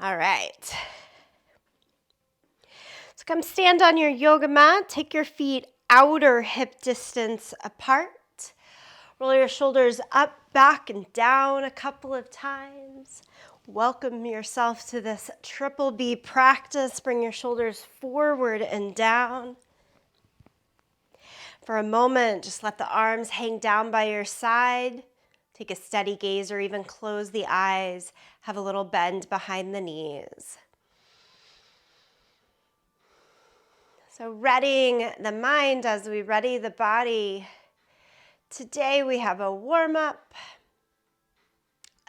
All right. So come stand on your yoga mat. Take your feet outer hip distance apart. Roll your shoulders up, back, and down a couple of times. Welcome yourself to this triple B practice. Bring your shoulders forward and down. For a moment, just let the arms hang down by your side. Take a steady gaze or even close the eyes. Have a little bend behind the knees. So readying the mind as we ready the body. Today we have a warm-up,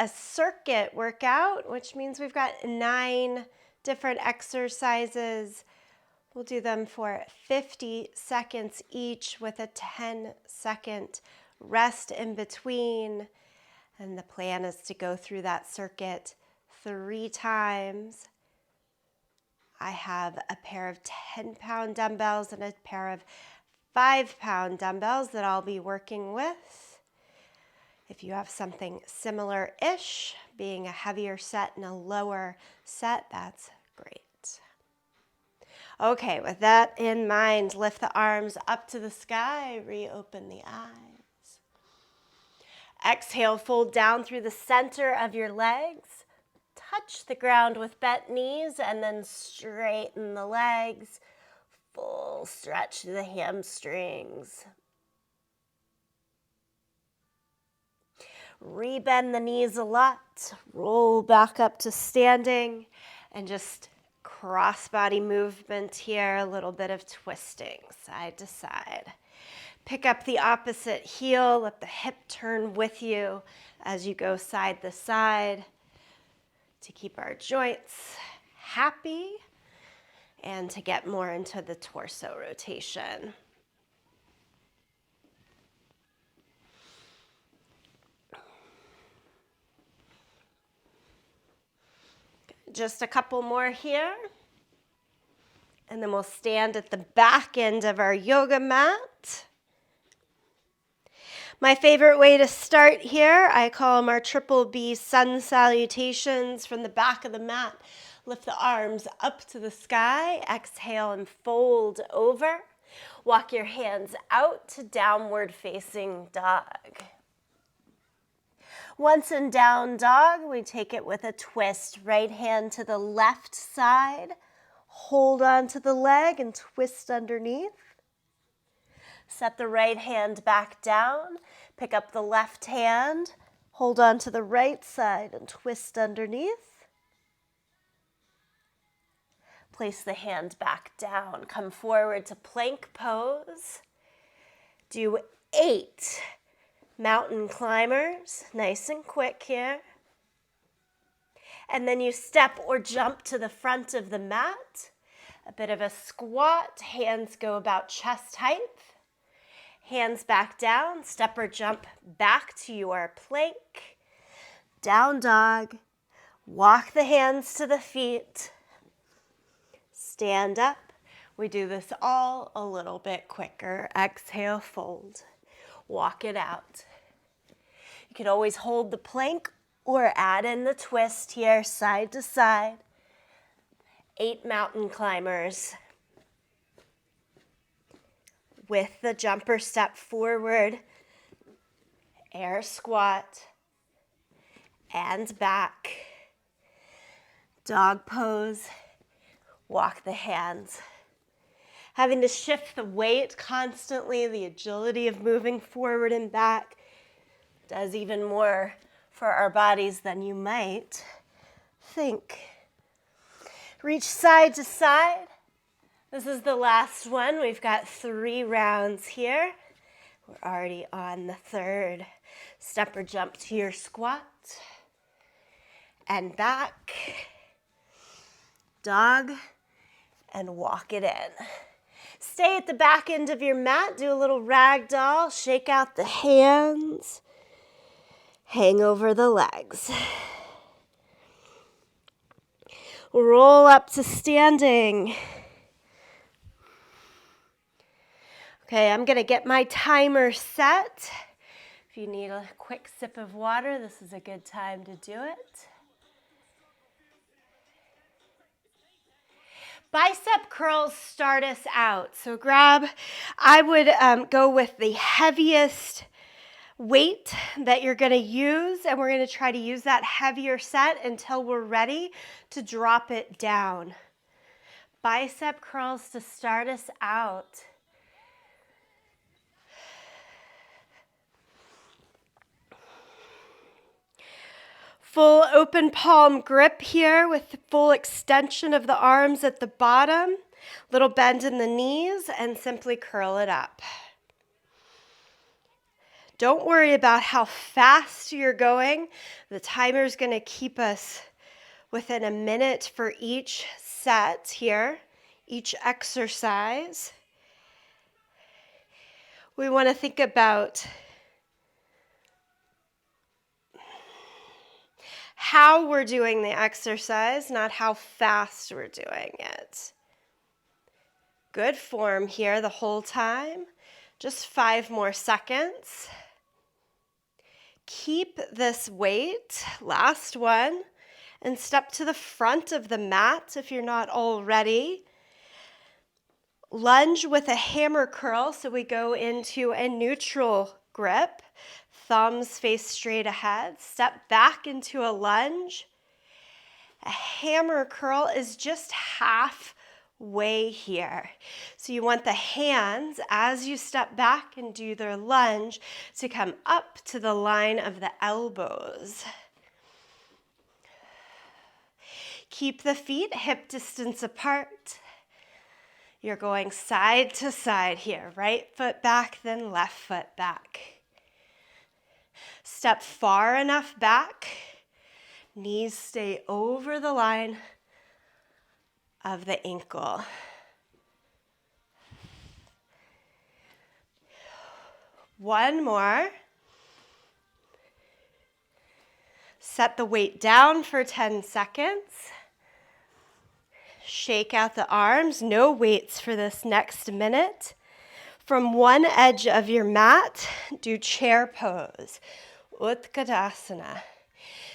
a circuit workout, which means we've got 9 different exercises. We'll do them for 50 seconds each with a 10-second rest in between. And the plan is to go through that circuit 3 times. I have a pair of 10-pound dumbbells and a pair of 5-pound dumbbells that I'll be working with. If you have something similar-ish, being a heavier set and a lower set, that's great. Okay, with that in mind, lift the arms up to the sky, reopen the eyes. Exhale, fold down through the center of your legs. Touch the ground with bent knees and then straighten the legs. Full stretch to the hamstrings. Rebend the knees a lot. Roll back up to standing and just cross-body movement here. A little bit of twisting side to side. Pick up the opposite heel. Let the hip turn with you as you go side to side to keep our joints happy and to get more into the torso rotation. Just a couple more here. And then we'll stand at the back end of our yoga mat. My favorite way to start here, I call them our triple B sun salutations. From the back of the mat, lift the arms up to the sky. Exhale and fold over. Walk your hands out to downward facing dog. Once in down dog, we take it with a twist. Right hand to the left side. Hold on to the leg and twist underneath. Set the right hand back down. Pick up the left hand. Hold on to the right side and twist underneath. Place the hand back down. Come forward to plank pose. Do 8 mountain climbers. Nice and quick here. And then you step or jump to the front of the mat. A bit of a squat. Hands go about chest height. Hands back down, step or jump back to your plank. Down dog, walk the hands to the feet. Stand up. We do this all a little bit quicker. Exhale, fold. Walk it out. You can always hold the plank or add in the twist here, side to side. 8 mountain climbers. With the jumper step forward, air squat, and back. Dog pose, walk the hands. Having to shift the weight constantly, the agility of moving forward and back does even more for our bodies than you might think. Reach side to side. This is the last one. We've got 3 rounds here. We're already on the 3rd. Step or jump to your squat. And back. Dog. And walk it in. Stay at the back end of your mat. Do a little ragdoll. Shake out the hands. Hang over the legs. Roll up to standing. Okay, I'm going to get my timer set. If you need a quick sip of water, this is a good time to do it. Bicep curls start us out. So I would go with the heaviest weight that you're going to use, and we're going to try to use that heavier set until we're ready to drop it down. Bicep curls to start us out. Full open palm grip here with full extension of the arms at the bottom, little bend in the knees, and simply curl it up. Don't worry about how fast you're going. The timer is going to keep us within a minute for each set here, each exercise. We want to think about how we're doing the exercise, not how fast we're doing it. Good form here the whole time. Just 5 more seconds. Keep this weight, last one, and step to the front of the mat if you're not already. Lunge with a hammer curl, so we go into a neutral grip. Thumbs face straight ahead. Step back into a lunge. A hammer curl is just halfway here. So you want the hands, as you step back and do their lunge, to come up to the line of the elbows. Keep the feet hip distance apart. You're going side to side here. Right foot back, then left foot back. Step far enough back. Knees stay over the line of the ankle. One more. Set the weight down for 10 seconds. Shake out the arms. No weights for this next minute. From one edge of your mat, do chair pose. Utkatasana.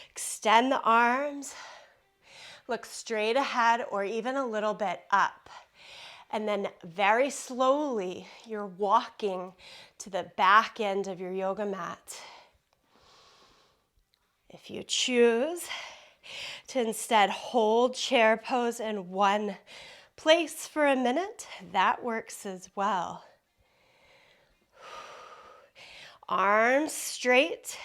Extend the arms. Look straight ahead or even a little bit up. And then very slowly, you're walking to the back end of your yoga mat. If you choose to instead hold chair pose in one place for a minute, that works as well. Arms straight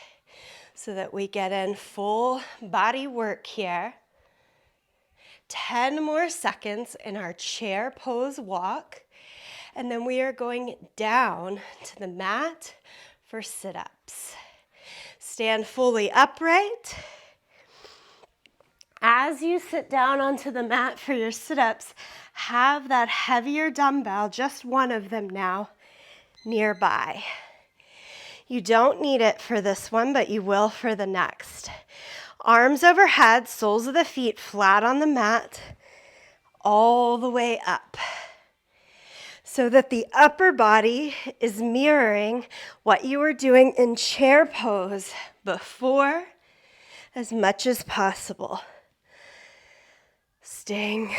so that we get in full body work here. 10 more seconds in our chair pose walk, and then we are going down to the mat for sit-ups. Stand fully upright. As you sit down onto the mat for your sit-ups, have that heavier dumbbell, just one of them now, nearby. You don't need it for this one, but you will for the next. Arms overhead, soles of the feet flat on the mat, all the way up, so that the upper body is mirroring what you were doing in chair pose before as much as possible. Staying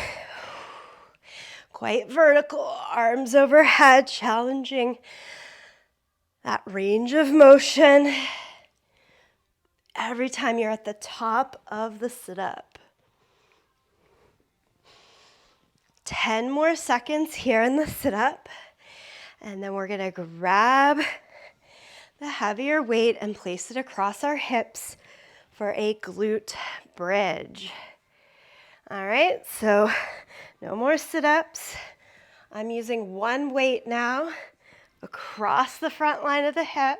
quite vertical, arms overhead, challenging that range of motion every time you're at the top of the sit-up. 10 more seconds here in the sit-up, and then we're gonna grab the heavier weight and place it across our hips for a glute bridge. All right, so no more sit-ups. I'm using one weight now across the front line of the hip.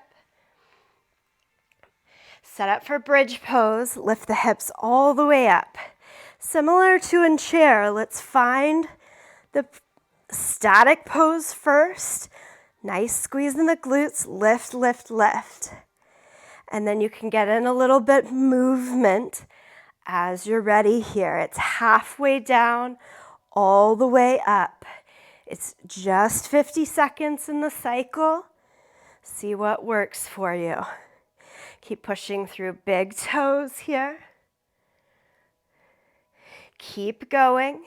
Set up for bridge pose. Lift the hips all the way up. Similar to in chair, let's find the static pose first. Nice squeeze in the glutes. Lift, lift, lift. And then you can get in a little bit movement as you're ready here. It's halfway down, all the way up. It's just 50 seconds in the cycle. See what works for you. Keep pushing through big toes here. Keep going.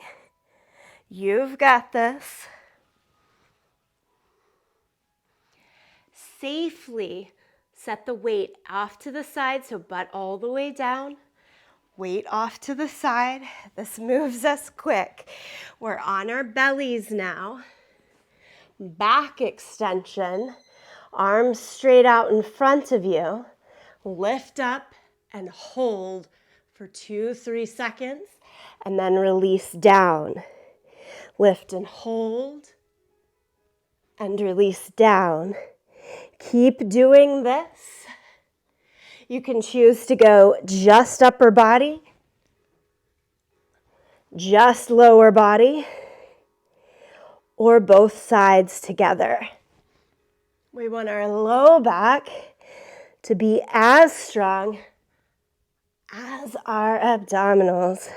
You've got this. Safely set the weight off to the side, so butt all the way down. Weight off to the side. This moves us quick. We're on our bellies now. Back extension. Arms straight out in front of you. Lift up and hold for 2-3 seconds, and then release down. Lift and hold, and release down. Keep doing this. You can choose to go just upper body, just lower body, or both sides together. We want our low back to be as strong as our abdominals.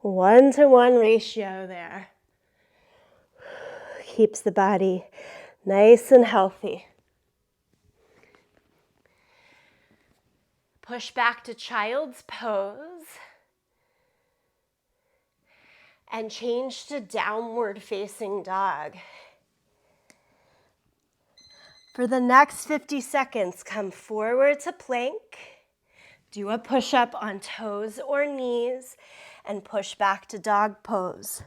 1-to-1 ratio there. Keeps the body nice and healthy. Push back to child's pose. And change to downward facing dog. For the next 50 seconds, come forward to plank. Do a push-up on toes or knees and push back to dog pose.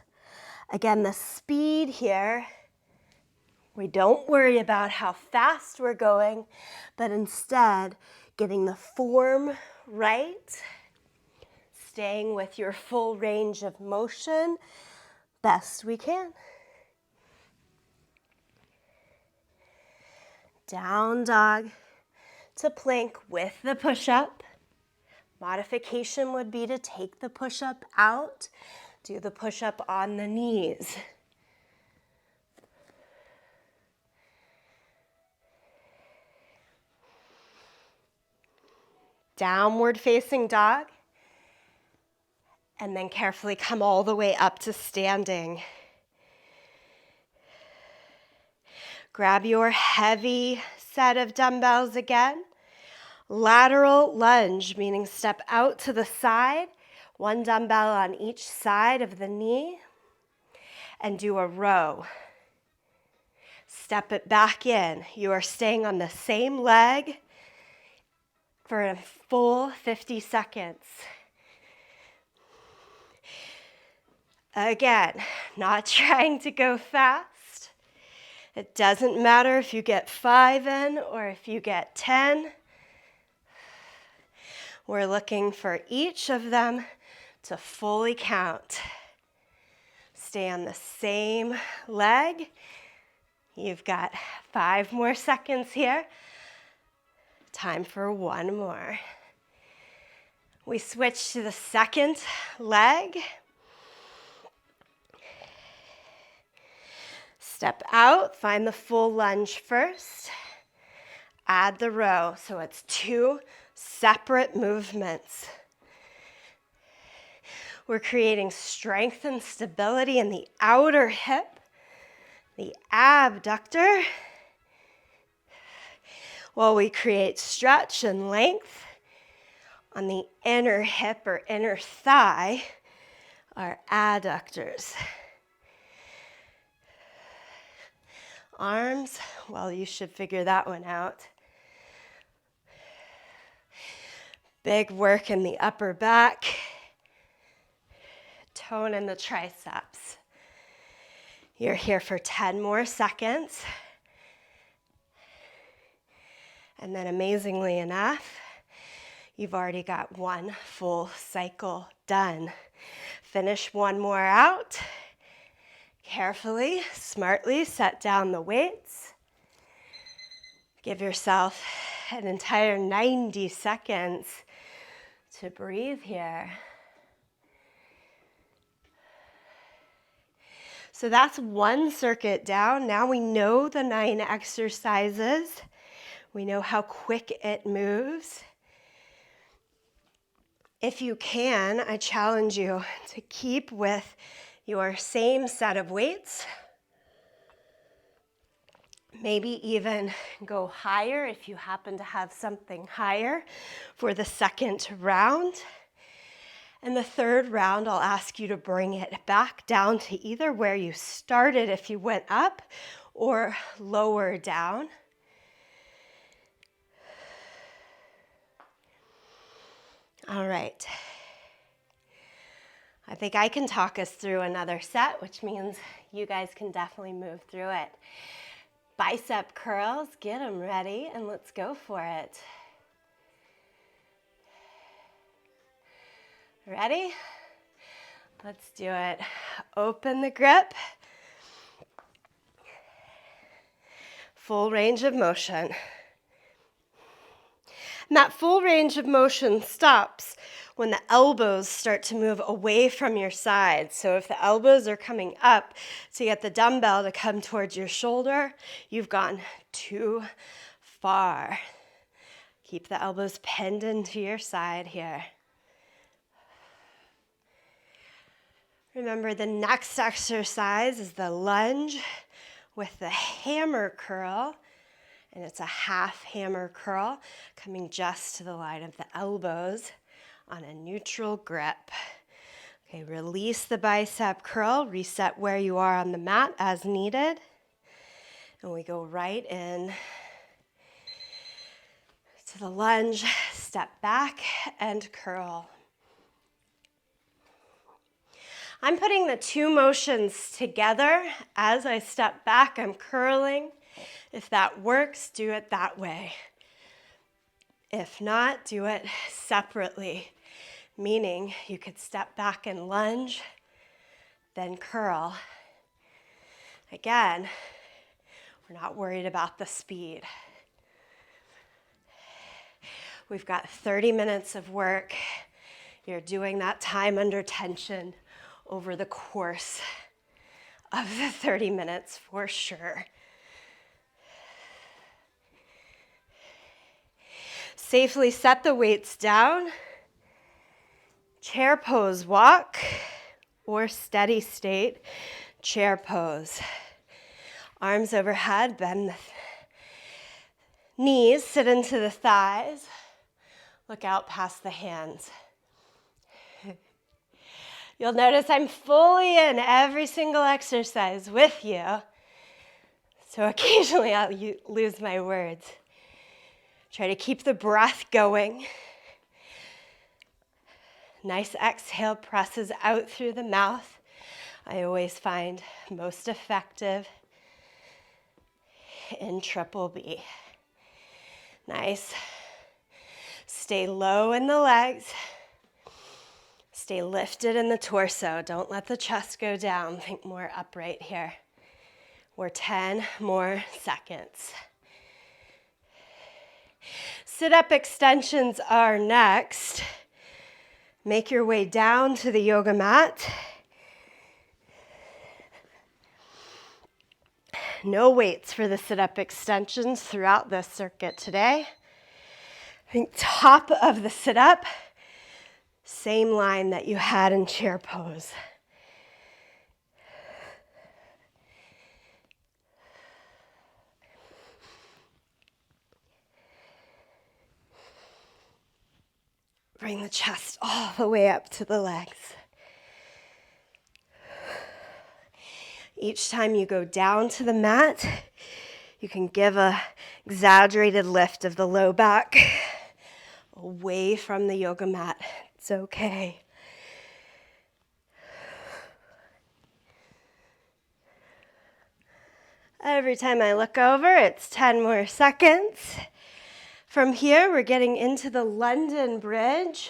Again, the speed here, we don't worry about how fast we're going, but instead getting the form right, staying with your full range of motion best we can. Down dog to plank with the push-up. Modification would be to take the push-up out, do the push-up on the knees. Downward facing dog, and then carefully come all the way up to standing. Grab your heavy set of dumbbells again. Lateral lunge, meaning step out to the side, one dumbbell on each side of the knee, and do a row. Step it back in. You are staying on the same leg for a full 50 seconds. Again, not trying to go fast. It doesn't matter if you get 5 in or if you get 10. We're looking for each of them to fully count. Stay on the same leg. You've got 5 more seconds here. Time for 1 more. We switch to the second leg. Step out, find the full lunge first. Add the row, so it's 2 separate movements. We're creating strength and stability in the outer hip, the abductor, while we create stretch and length on the inner hip or inner thigh, our adductors. Arms, well, you should figure that one out. Big work in the upper back. Tone in the triceps. You're here for 10 more seconds. And then amazingly enough, you've already got 1 full cycle done. Finish 1 more out. Carefully, smartly set down the weights. Give yourself an entire 90 seconds to breathe here. So that's 1 circuit down. Now we know the 9 exercises. We know how quick it moves. If you can, I challenge you to keep with your same set of weights. Maybe even go higher if you happen to have something higher for the second round. And the third round, I'll ask you to bring it back down to either where you started if you went up or lower down. All right. I think I can talk us through another set, which means you guys can definitely move through it. Bicep curls, get them ready, and let's go for it. Ready? Let's do it. Open the grip. Full range of motion. And that full range of motion stops when the elbows start to move away from your sides. So if the elbows are coming up to get the dumbbell to come towards your shoulder, you've gone too far. Keep the elbows pinned into your side here. Remember, the next exercise is the lunge with the hammer curl. And it's a half hammer curl coming just to the line of the elbows on a neutral grip. Okay, release the bicep curl, reset where you are on the mat as needed. And we go right in to the lunge, step back and curl. I'm putting the two motions together. As I step back, I'm curling. If that works, do it that way. If not, do it separately, meaning you could step back and lunge, then curl. Again, we're not worried about the speed. We've got 30 minutes of work. You're doing that time under tension over the course of the 30 minutes for sure. Safely set the weights down. Chair pose walk or steady state chair pose. Arms overhead, bend the knees, sit into the thighs. Look out past the hands. You'll notice I'm fully in every single exercise with you. So occasionally I'll lose my words. Try to keep the breath going. Nice exhale presses out through the mouth. I always find most effective in triple B. Nice. Stay low in the legs. Stay lifted in the torso. Don't let the chest go down. Think more upright here. We're 10 more seconds. Sit-up extensions are next. Make your way down to the yoga mat. No weights for the sit-up extensions throughout this circuit today. I think top of the sit-up, same line that you had in chair pose. Bring the chest all the way up to the legs. Each time you go down to the mat, you can give an exaggerated lift of the low back away from the yoga mat. It's okay. Every time I look over, it's 10 more seconds. From here, we're getting into the London Bridge.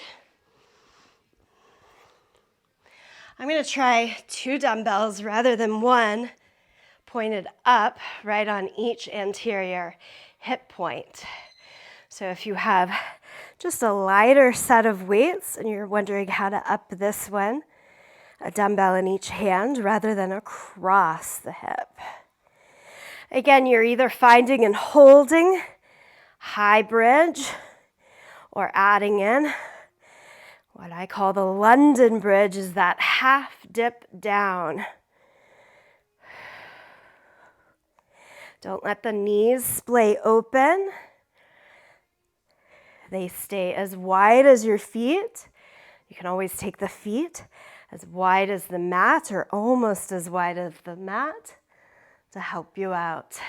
I'm going to try 2 dumbbells rather than 1, pointed up right on each anterior hip point. So if you have just a lighter set of weights and you're wondering how to up this one, a dumbbell in each hand rather than across the hip. Again, you're either finding and holding high bridge or adding in what I call the London Bridge, is that half dip down. Don't let the knees splay open. They stay as wide as your feet. You can always take the feet as wide as the mat or almost as wide as the mat to help you out.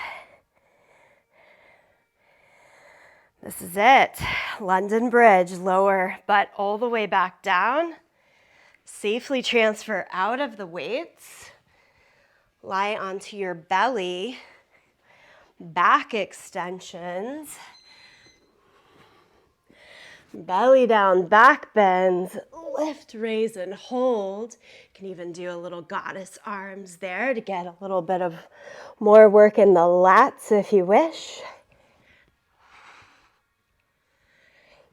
This is it. London Bridge, lower butt all the way back down. Safely transfer out of the weights. Lie onto your belly. Back extensions. Belly down, back bends. Lift, raise, and hold. You can even do a little goddess arms there to get a little bit of more work in the lats if you wish.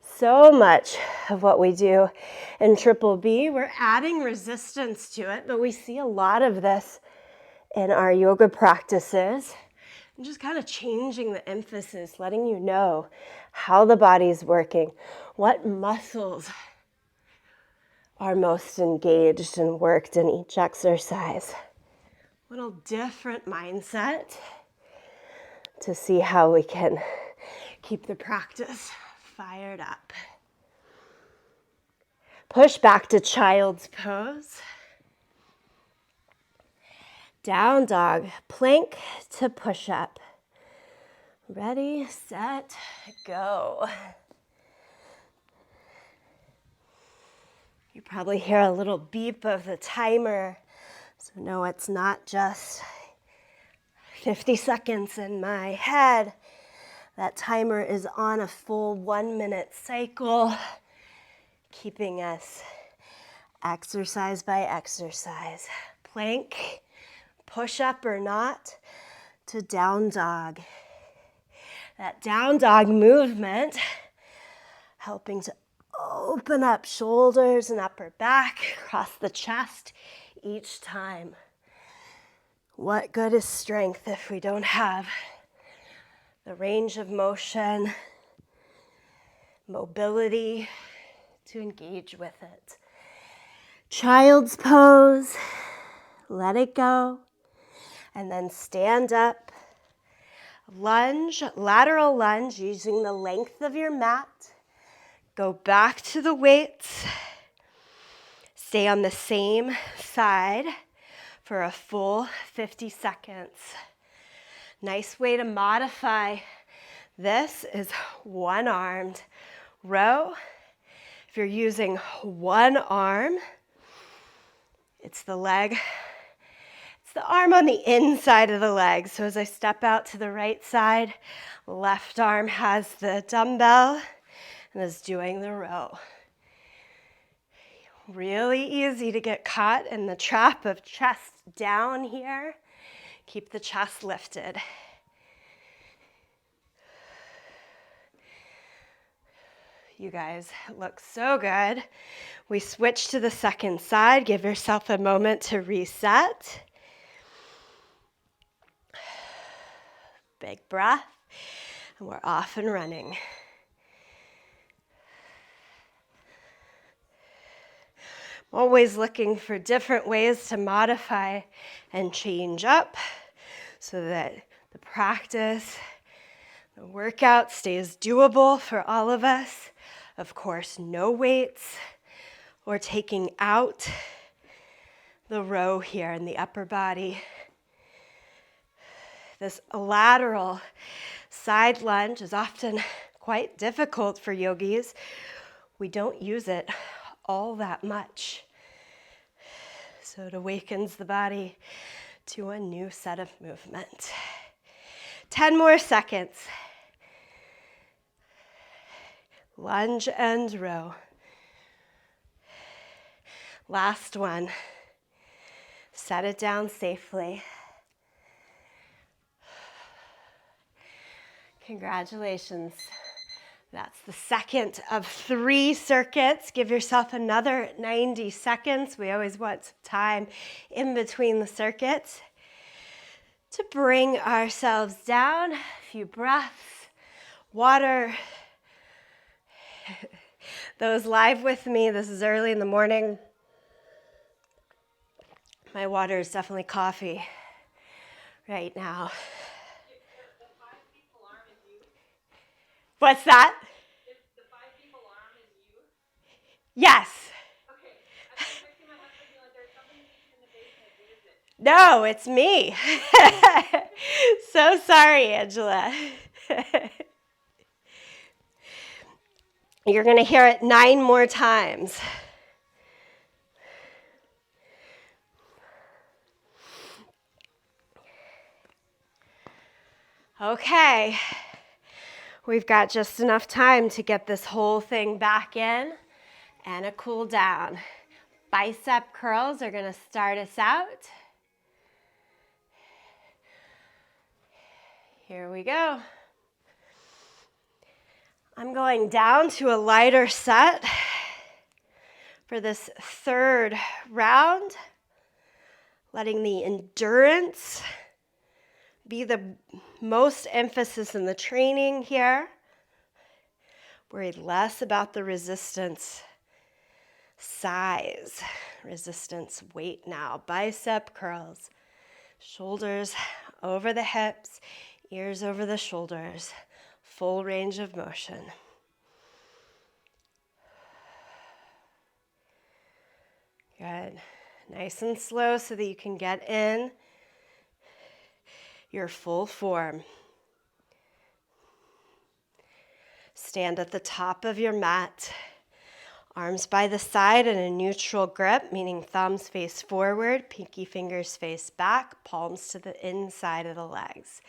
So much of what we do in Triple B, we're adding resistance to it, but we see a lot of this in our yoga practices. And just kind of changing the emphasis, letting you know how the body's working, what muscles are most engaged and worked in each exercise. Little different mindset to see how we can keep the practice fired up. Push back to child's pose. Down dog, plank to push up. Ready, set, go. You probably hear a little beep of the timer. So no, it's not just 50 seconds in my head. That timer is on a full 1 minute cycle, keeping us exercise by exercise. Plank, push up or not, to down dog. That down dog movement, helping to open up shoulders and upper back, across the chest each time. What good is strength if we don't have the range of motion, mobility to engage with it? Child's pose, let it go, and then stand up. Lunge, lateral lunge using the length of your mat. Go back to the weights. Stay on the same side for a full 50 seconds. Nice way to modify this is one-armed row. If you're using one arm, it's the leg. It's the arm on the inside of the leg. So as I step out to the right side, left arm has the dumbbell and is doing the row. Really easy to get caught in the trap of chest down here. Keep the chest lifted. You guys look so good. We switch to the second side. Give yourself a moment to reset. Big breath, and we're off and running. Always looking for different ways to modify and change up so that the practice, the workout stays doable for all of us. Of course, no weights or taking out the row here in the upper body. This lateral side lunge is often quite difficult for yogis. We don't use it all that much. So it awakens the body to a new set of movement. 10 more seconds. Lunge and row. Last one. Set it down safely. Congratulations. That's the second of 3 circuits. Give yourself another 90 seconds. We always want some time in between the circuits to bring ourselves down. A few breaths, water. Those live with me, this is early in the morning. My water is definitely coffee right now. What's that? If the 5 people arm is you? Yes. No, it's me. So sorry, Angela. You're going to hear it 9 more times. Okay. We've got just enough time to get this whole thing back in and a cool down. Bicep curls are going to start us out. Here we go. I'm going down to a lighter set for this third round, letting the endurance be the most emphasis in the training here. Worried less about the resistance size, resistance weight now. Bicep curls, shoulders over the hips, ears over the shoulders, full range of motion. Good. Nice and slow so that you can get in your full form. Stand at the top of your mat. Arms by the side in a neutral grip, meaning thumbs face forward, pinky fingers face back, palms to the inside of the legs.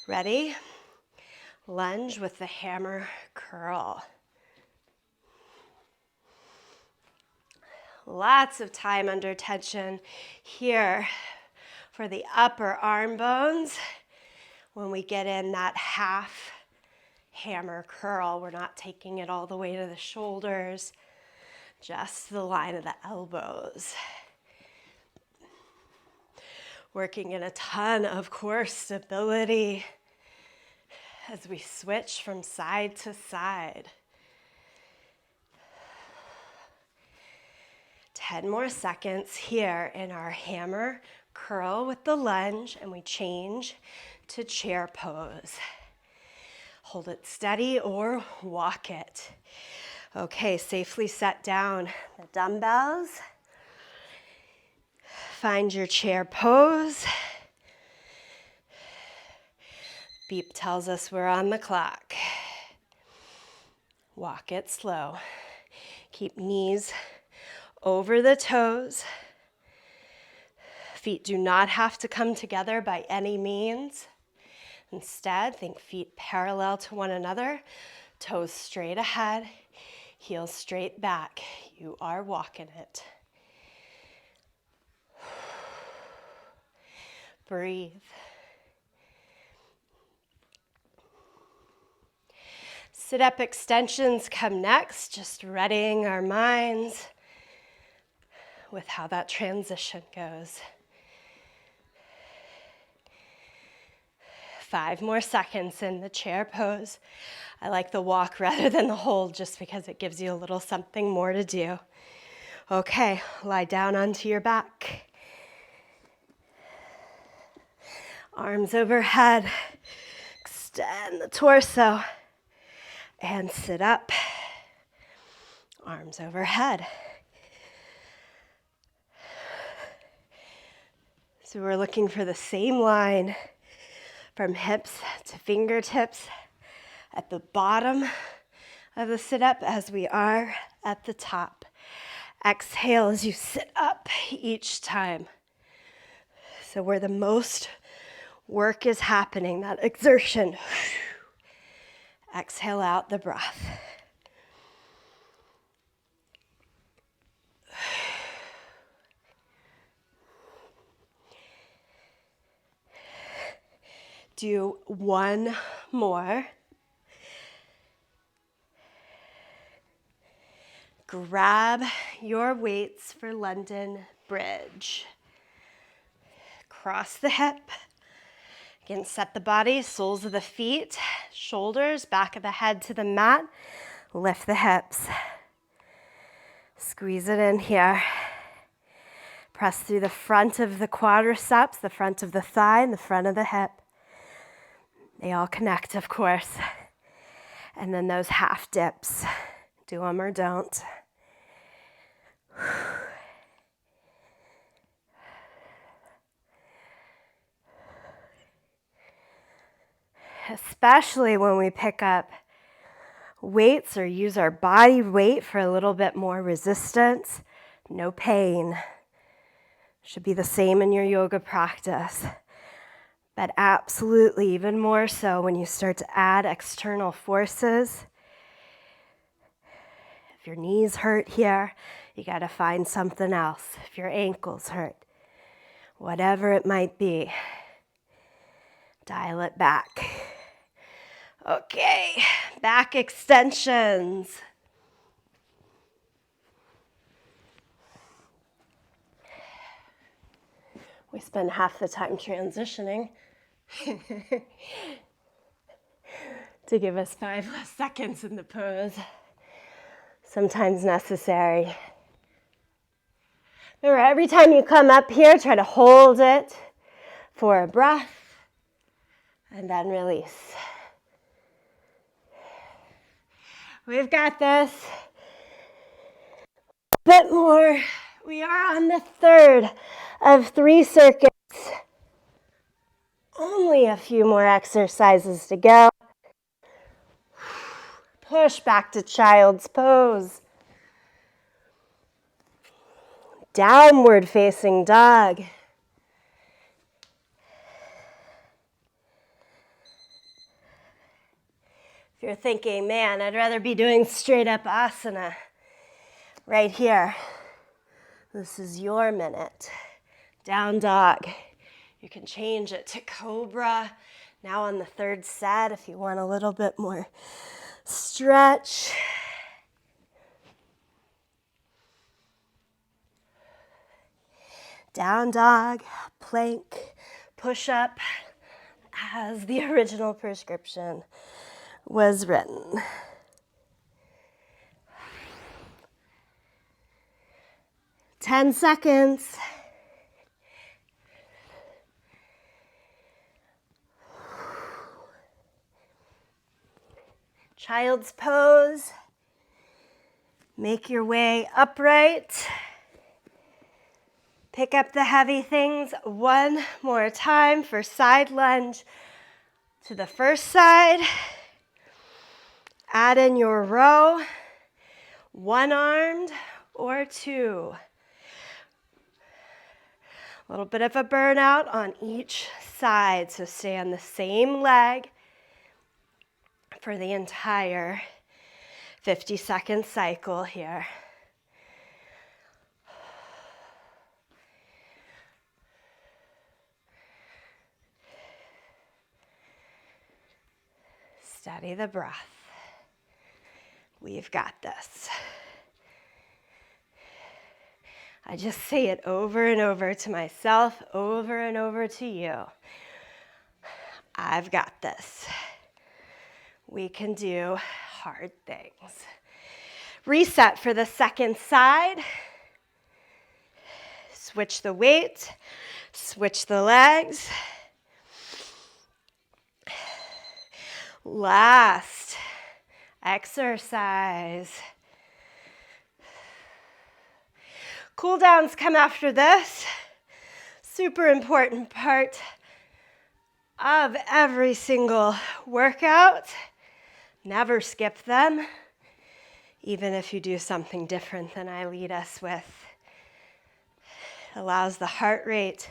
Ready? Lunge with the hammer curl. Lots of time under tension here for the upper arm bones. When we get in that half hammer curl, we're not taking it all the way to the shoulders, just the line of the elbows. Working in a ton of core stability as we switch from side to side. 10 more seconds here in our hammer curl with the lunge, and we change to chair pose. Hold it steady or walk it. Okay, safely set down the dumbbells. Find your chair pose. Beep tells us we're on the clock. Walk it slow. Keep knees over the toes. Feet do not have to come together by any means. Instead, think feet parallel to one another, toes straight ahead, heels straight back. You are walking it. Breathe. Sit-up extensions come next, just readying our minds with how that transition goes. 5 more seconds in the chair pose. I like the walk rather than the hold just because it gives you a little something more to do. Okay, lie down onto your back. Arms overhead. Extend the torso. And sit up. Arms overhead. So we're looking for the same line from hips to fingertips at the bottom of the sit-up as we are at the top. Exhale as you sit up each time. So where the most work is happening, that exertion. Exhale out the breath. Do one more. Grab your weights for London Bridge. Cross the hip. Again, set the body, soles of the feet, shoulders, back of the head to the mat. Lift the hips. Squeeze it in here. Press through the front of the quadriceps, the front of the thigh, and the front of the hip. They all connect, of course. And then those half dips. Do them or don't. especially when we pick up weights or use our body weight for a little bit more resistance. No pain. Should be the same in your yoga practice. But absolutely, even more so when you start to add external forces. If your knees hurt here, you got to find something else. If your ankles hurt, whatever it might be, dial it back. Okay, back extensions. We spend half the time transitioning to give us 5 less seconds in the pose. Sometimes necessary. Remember, every time you come up here, try to hold it for a breath and then release. We've got this. A bit more. We are on the third of 3 circuits. Only a few more exercises to go. Push back to child's pose. Downward facing dog. If you're thinking, man, I'd rather be doing straight up asana right here. This is your minute. Down dog. You can change it to cobra. Now on the third set if you want a little bit more stretch. Down dog, plank, push up as the original prescription was written. Ten seconds. Child's pose. Make your way upright. Pick up the heavy things one more time for side lunge to the first side. Add in your row, one-armed or 2. A little bit of a burnout on each side, so stay on the same leg for the entire 50-second cycle here. Steady the breath. We've got this. I just say it over and over to myself, over and over to you. I've got this. We can do hard things. Reset for the second side. Switch the weight, switch the legs. Last exercise. Cool downs come after this. Super important part of every single workout. Never skip them, even if you do something different than I lead us with. It allows the heart rate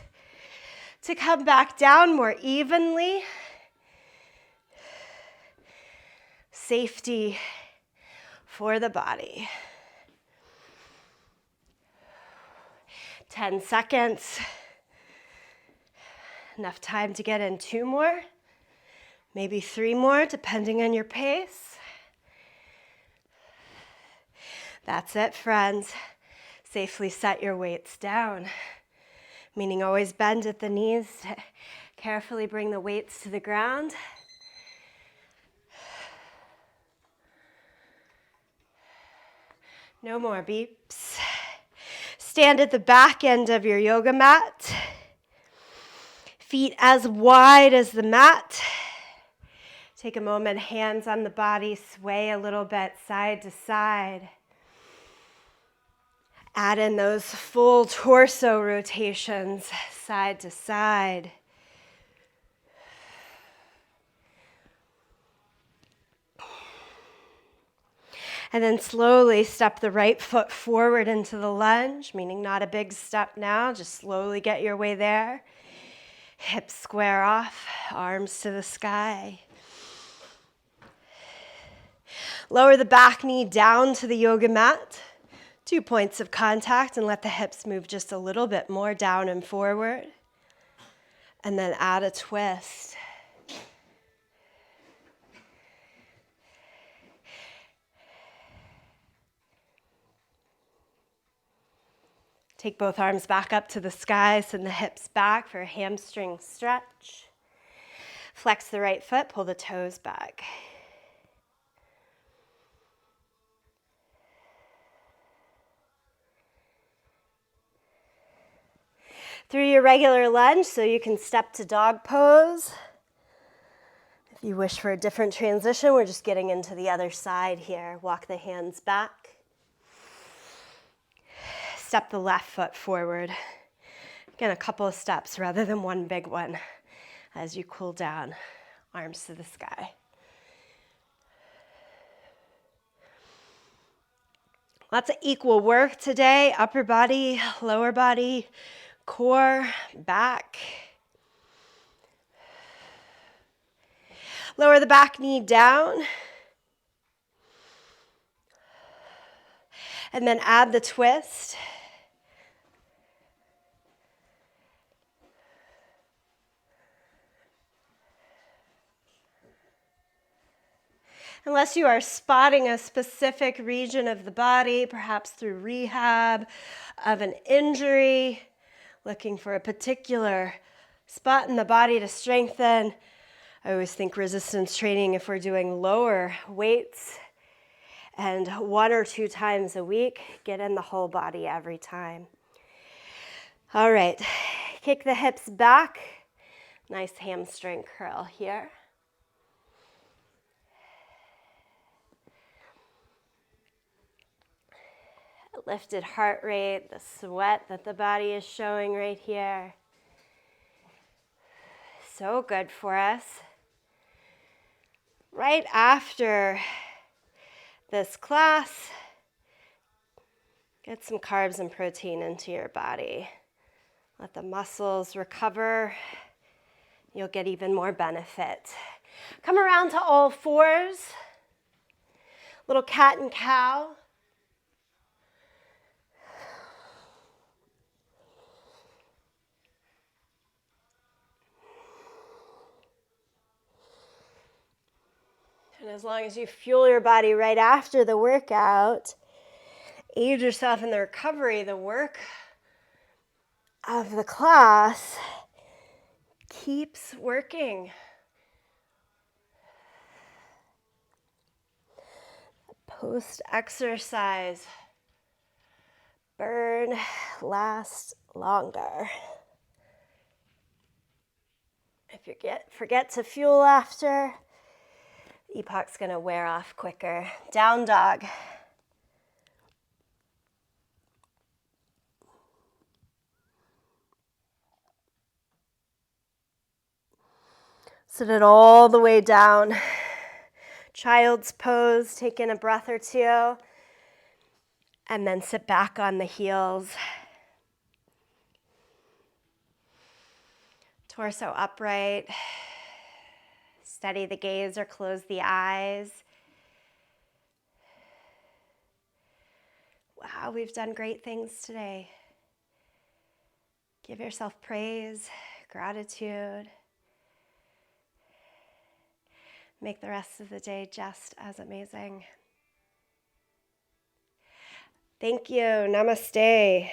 to come back down more evenly. Safety for the body. 10 seconds. Enough time to get in 2 more, maybe 3 more, depending on your pace. That's it, friends. Safely set your weights down, meaning always bend at the knees to carefully bring the weights to the ground. No more beeps. Stand at the back end of your yoga mat. Feet as wide as the mat. Take a moment, hands on the body, sway a little bit side to side. Add in those full torso rotations, side to side. And then slowly step the right foot forward into the lunge, meaning not a big step now, just slowly get your way there. Hips square off, arms to the sky. Lower the back knee down to the yoga mat. 2 points of contact, and let the hips move just a little bit more down and forward. And then add a twist. Take both arms back up to the sky, send the hips back for a hamstring stretch. Flex the right foot, pull the toes back. Through your regular lunge, so you can step to dog pose. If you wish for a different transition, we're just getting into the other side here. Walk the hands back. Step the left foot forward. Again, a couple of steps rather than one big one as you cool down. Arms to the sky. Lots of equal work today. Upper body, lower body, core, back. Lower the back knee down. And then add the twist. Unless you are spotting a specific region of the body, perhaps through rehab of an injury, looking for a particular spot in the body to strengthen. I always think resistance training, if we're doing lower weights and 1 or 2 times a week, get in the whole body every time. All right, kick the hips back. Nice hamstring curl here. Lifted heart rate, the sweat that the body is showing right here. So good for us. Right after this class, get some carbs and protein into your body. Let the muscles recover. You'll get even more benefit. Come around to all fours. Little cat and cow. And as long as you fuel your body right after the workout, aid yourself in the recovery, the work of the class keeps working. Post-exercise, burn lasts longer. If you forget to fuel after, EPOC's going to wear off quicker. Down dog. Sit it all the way down. Child's pose, take in a breath or two, and then sit back on the heels. Torso upright. Steady the gaze or close the eyes. Wow, we've done great things today. Give yourself praise, gratitude. Make the rest of the day just as amazing. Thank you. Namaste.